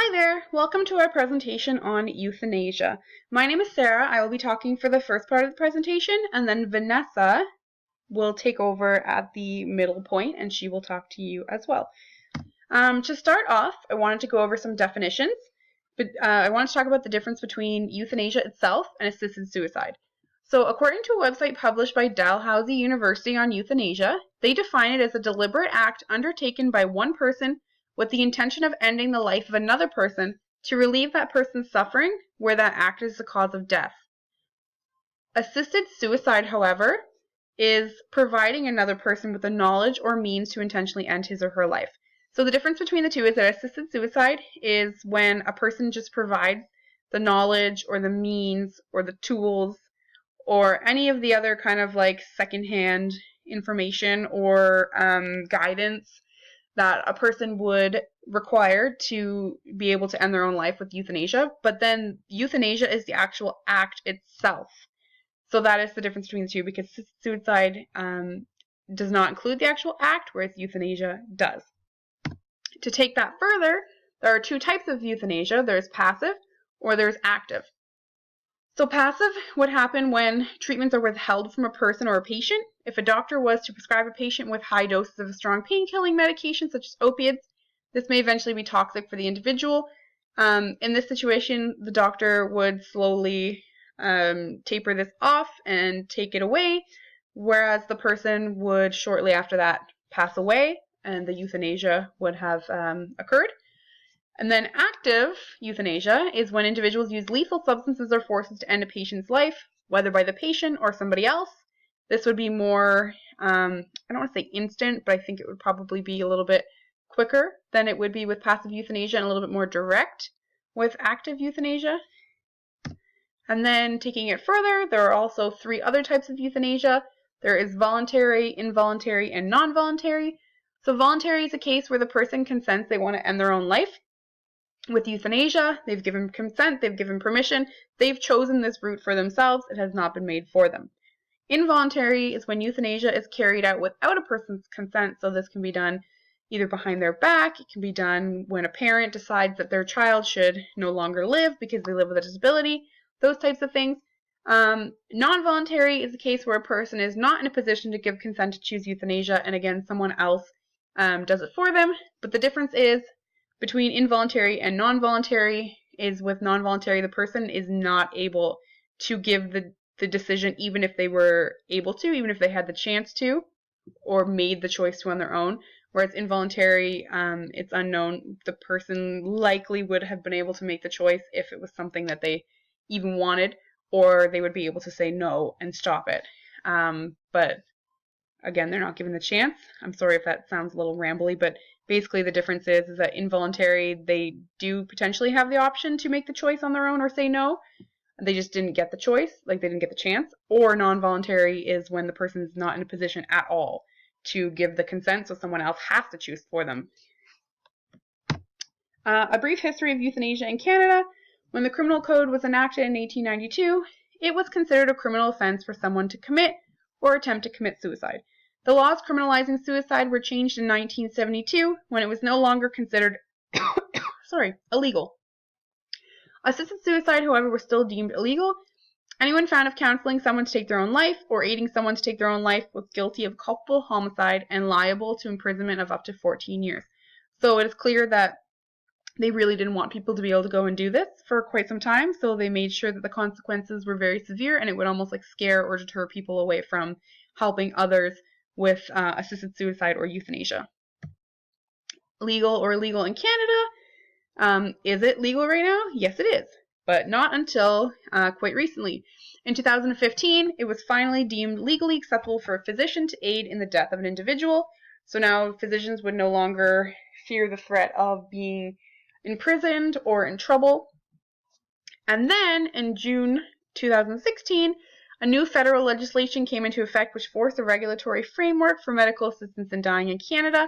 Hi there, welcome to our presentation on euthanasia. My name is Sarah. I will be talking for the first part of the presentation, and then Vanessa will take over at the middle point and she will talk to you as well. To start off, I wanted to go over some definitions, but I want to talk about the difference between euthanasia itself and assisted suicide. So according to a website published by Dalhousie University on euthanasia, they define it as a deliberate act undertaken by one person with the intention of ending the life of another person to relieve that person's suffering where that act is the cause of death. Assisted suicide, however, is providing another person with the knowledge or means to intentionally end his or her life. So the difference between the two is that assisted suicide is when a person just provides the knowledge or the means or the tools or any of the other kind of like secondhand information or guidance that a person would require to be able to end their own life with euthanasia. But then euthanasia is the actual act itself. So that is the difference between the two, because suicide does not include the actual act, whereas euthanasia does. To take that further, there are two types of euthanasia. There's passive or there's active. So passive would happen when treatments are withheld from a person or a patient. If a doctor was to prescribe a patient with high doses of a strong pain-killing medication, such as opiates, this may eventually be toxic for the individual. In this situation, the doctor would slowly taper this off and take it away, whereas the person would shortly after that pass away and the euthanasia would have occurred. And then active euthanasia is when individuals use lethal substances or forces to end a patient's life, whether by the patient or somebody else. This would be more, I don't want to say instant, but I think it would probably be a little bit quicker than it would be with passive euthanasia and a little bit more direct with active euthanasia. And then taking it further, there are also three other types of euthanasia. There is voluntary, involuntary, and non-voluntary. So voluntary is a case where the person consents they want to end their own life. With euthanasia, they've given consent, they've given permission, they've chosen this route for themselves, it has not been made for them. Involuntary is when euthanasia is carried out without a person's consent, so this can be done either behind their back, it can be done when a parent decides that their child should no longer live because they live with a disability, those types of things. Non-voluntary is a case where a person is not in a position to give consent to choose euthanasia, and again, someone else does it for them, but the difference is between involuntary and non-voluntary is with non-voluntary, the person is not able to give the decision even if they were able to, even if they had the chance to, or made the choice to on their own. Whereas involuntary, it's unknown. The person likely would have been able to make the choice if it was something that they even wanted, or they would be able to say no and stop it. But again, they're not given the chance. I'm sorry if that sounds a little rambly, but basically the difference is that involuntary, they do potentially have the option to make the choice on their own or say no. They just didn't get the choice, like they didn't get the chance. Or non-voluntary is when the person is not in a position at all to give the consent, so someone else has to choose for them. A brief history of euthanasia in Canada. When the Criminal Code was enacted in 1892, it was considered a criminal offense for someone to commit or attempt to commit suicide. The laws criminalizing suicide were changed in 1972 when it was no longer considered illegal. Assisted suicide, however, was still deemed illegal. Anyone found of counseling someone to take their own life or aiding someone to take their own life was guilty of culpable homicide and liable to imprisonment of up to 14 years. So it is clear that they really didn't want people to be able to go and do this for quite some time, so they made sure that the consequences were very severe and it would almost like scare or deter people away from helping others with assisted suicide or euthanasia. Legal or illegal in Canada. Is it legal right now? Yes, it is, but not until quite recently. In 2015, it was finally deemed legally acceptable for a physician to aid in the death of an individual. So now physicians would no longer fear the threat of being imprisoned or in trouble. And then in June 2016, a new federal legislation came into effect which forced a regulatory framework for medical assistance in dying in Canada,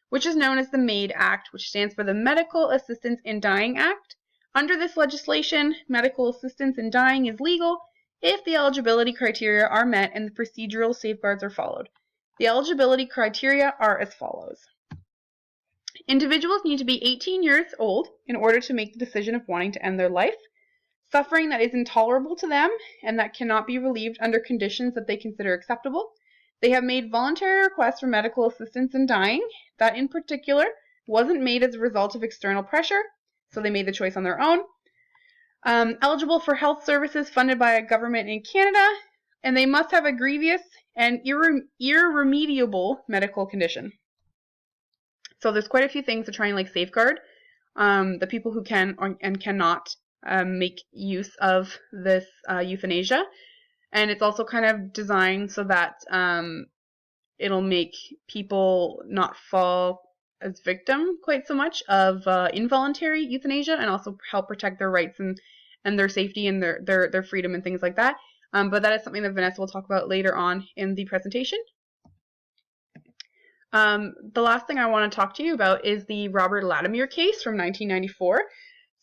which is known as the MAID Act, which stands for the Medical Assistance in Dying Act. Under this legislation, medical assistance in dying is legal if the eligibility criteria are met and the procedural safeguards are followed. The eligibility criteria are as follows. Individuals need to be 18 years old in order to make the decision of wanting to end their life. Suffering that is intolerable to them and that cannot be relieved under conditions that they consider acceptable. They have made voluntary requests for medical assistance in dying. That in particular wasn't made as a result of external pressure, so they made the choice on their own. Eligible for health services funded by a government in Canada, and they must have a grievous and irremediable medical condition. So there's quite a few things to try and safeguard the people who can and cannot make use of this euthanasia. And it's also kind of designed so that it'll make people not fall as victim quite so much of involuntary euthanasia, and also help protect their rights and their safety and their freedom and things like that. But that is something that Vanessa will talk about later on in the presentation. The last thing I want to talk to you about is the Robert Latimer case from 1994.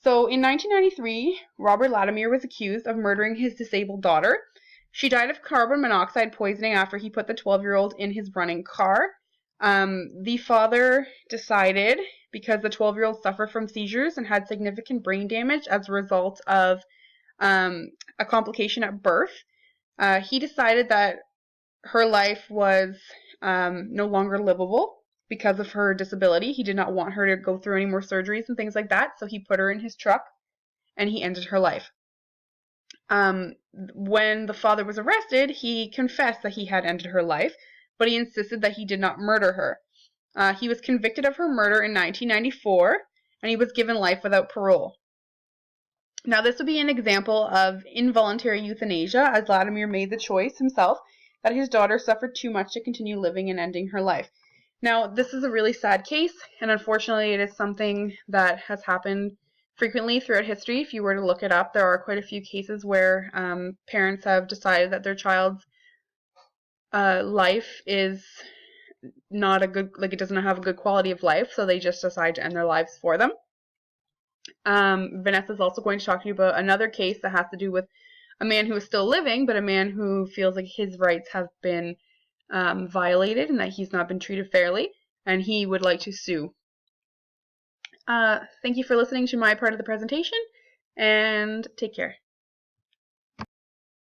So in 1993, Robert Latimer was accused of murdering his disabled daughter. She died of carbon monoxide poisoning after he put the 12-year-old in his running car. The father decided, because the 12-year-old suffered from seizures and had significant brain damage as a result of a complication at birth, he decided that her life was no longer livable because of her disability. He did not want her to go through any more surgeries and things like that, so he put her in his truck and he ended her life. When the father was arrested, he confessed that he had ended her life, but he insisted that he did not murder her. He was convicted of her murder in 1994, and he was given life without parole. Now, this would be an example of involuntary euthanasia, as Latimer made the choice himself that his daughter suffered too much to continue living and ending her life. Now, this is a really sad case, and unfortunately it is something that has happened frequently throughout history. If you were to look it up, there are quite a few cases where parents have decided that their child's life is not a good, it doesn't have a good quality of life, so they just decide to end their lives for them. Vanessa is also going to talk to you about another case that has to do with a man who is still living, but a man who feels like his rights have been violated and that he's not been treated fairly, and he would like to sue. Thank you for listening to my part of the presentation, and take care.